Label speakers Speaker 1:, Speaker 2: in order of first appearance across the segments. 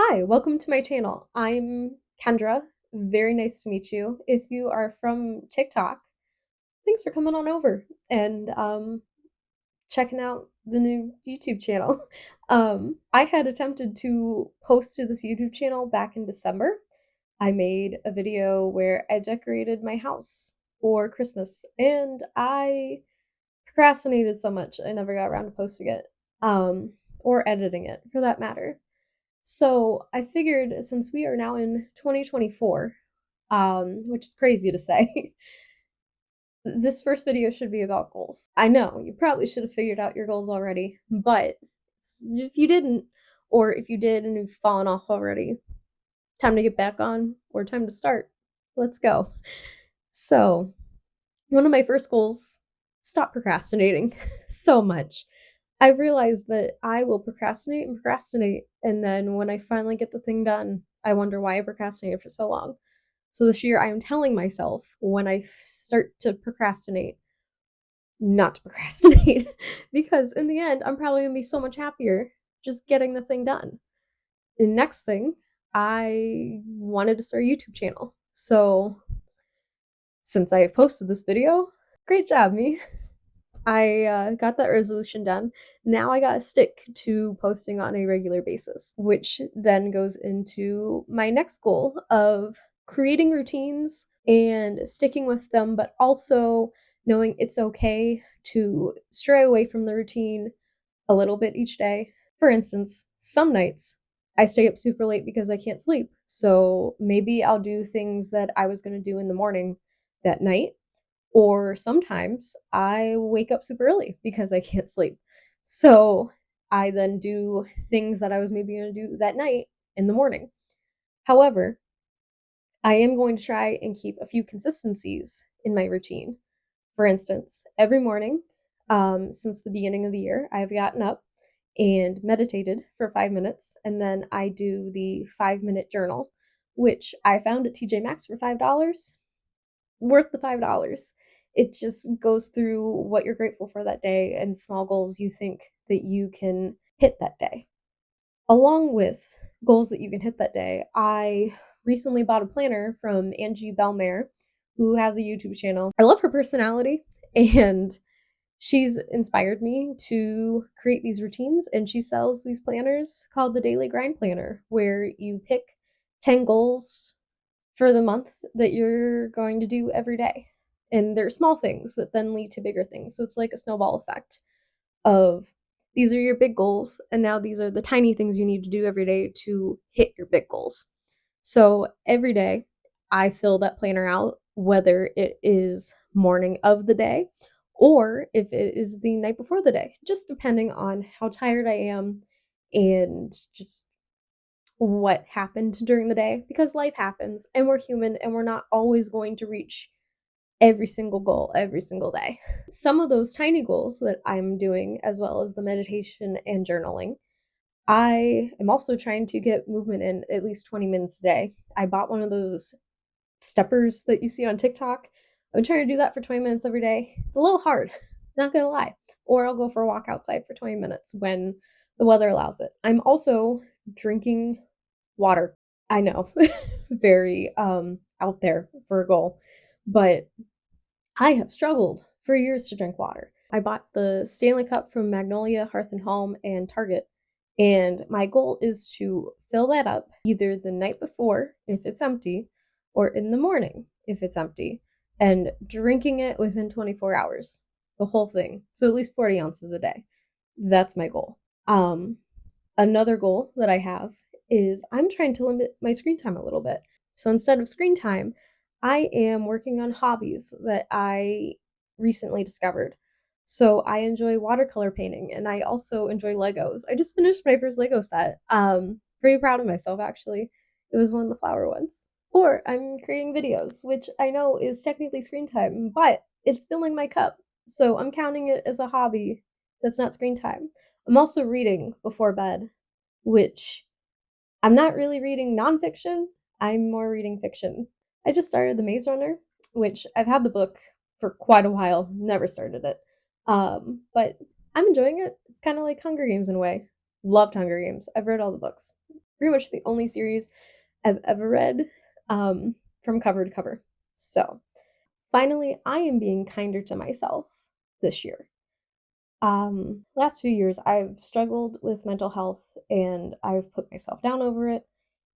Speaker 1: Hi, welcome to my channel. I'm Kendra. Very nice to meet you. If you are from TikTok, thanks for coming on over and checking out the new YouTube channel. I had attempted to post to this YouTube channel back in December. I made a video where I decorated my house for Christmas and I procrastinated so much I never got around to posting it or editing it for that matter. So I figured since we are now in 2024, which is crazy to say, this first video should be about goals. I know you probably should have figured out your goals already, but if you didn't, or if you did and you've fallen off already, time to get back on or time to start. Let's go. So, one of my first goals, stop procrastinating so much. I realized that I will procrastinate and procrastinate, and then when I finally get the thing done, I wonder why I procrastinated for so long. So this year, I am telling myself when I start to procrastinate, not to procrastinate, because in the end, I'm probably gonna be so much happier just getting the thing done. The next thing, I wanted to start a YouTube channel. So since I have posted this video, great job, me. I got that resolution done. Now I gotta stick to posting on a regular basis, which then goes into my next goal of creating routines and sticking with them, but also knowing it's okay to stray away from the routine a little bit each day. For instance, some nights I stay up super late because I can't sleep. So maybe I'll do things that I was going to do in the morning that night, or sometimes I wake up super early because I can't sleep. So I then do things that I was maybe going to do that night in the morning. However, I am going to try and keep a few consistencies in my routine. For instance, every morning since the beginning of the year, I've gotten up and meditated for 5 minutes, and then I do the 5 minute journal, which I found at TJ Maxx for $5, worth the $5. It just goes through what you're grateful for that day and small goals you think that you can hit that day. Along with goals that you can hit that day, I recently bought a planner from Angie Belmare, who has a YouTube channel. I love her personality, and she's inspired me to create these routines, and she sells these planners called the Daily Grind Planner, where you pick 10 goals for the month that you're going to do every day. And they're small things that then lead to bigger things. So it's like a snowball effect of these are your big goals, and now these are the tiny things you need to do every day to hit your big goals. So every day I fill that planner out, whether it is morning of the day or if it is the night before the day, just depending on how tired I am and just what happened during the day, because life happens and we're human and we're not always going to reach every single goal every single day. Some of those tiny goals that I'm doing, as well as the meditation and journaling, I am also trying to get movement in at least 20 minutes a day. I bought one of those steppers that you see on TikTok. I'm trying to do that for 20 minutes every day. It's a little hard, not gonna lie. Or I'll go for a walk outside for 20 minutes when the weather allows it. I'm also drinking water. I know, very out there for a goal, but I have struggled for years to drink water. I bought the Stanley Cup from Magnolia, Hearth and Home, and Target, and my goal is to fill that up either the night before, if it's empty, or in the morning, if it's empty, and drinking it within 24 hours, the whole thing. So at least 40 ounces a day. That's my goal. Another goal that I have is I'm trying to limit my screen time a little bit. So instead of screen time, I am working on hobbies that I recently discovered. So I enjoy watercolor painting and I also enjoy Legos. I just finished my first Lego set. Pretty proud of myself actually. It was one of the flower ones. Or I'm creating videos, which I know is technically screen time, but it's filling my cup. So I'm counting it as a hobby that's not screen time. I'm also reading before bed, which I'm not really reading nonfiction, I'm more reading fiction. I just started The Maze Runner, which I've had the book for quite a while, never started it. But I'm enjoying it. It's kind of like Hunger Games in a way. Loved Hunger Games. I've read all the books. pretty much the only series I've ever read from cover to cover. So, finally, I am being kinder to myself this year. Last few years, I've struggled with mental health and I've put myself down over it.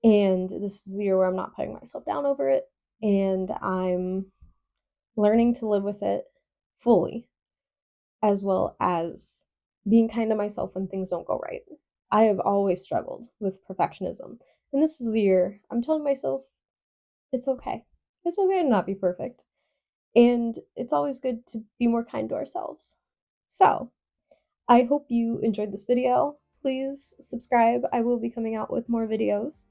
Speaker 1: And this is the year where I'm not putting myself down over it. And I'm learning to live with it fully, as well as being kind to myself when things don't go right. I have always struggled with perfectionism. And this is the year I'm telling myself it's okay. It's okay to not be perfect. And it's always good to be more kind to ourselves. So, I hope you enjoyed this video. Please subscribe. I will be coming out with more videos.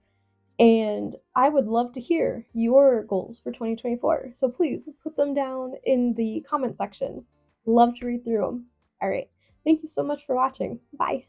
Speaker 1: And I would love to hear your goals for 2024. So please put them down in the comment section. Love to read through them. All right. Thank you so much for watching. Bye.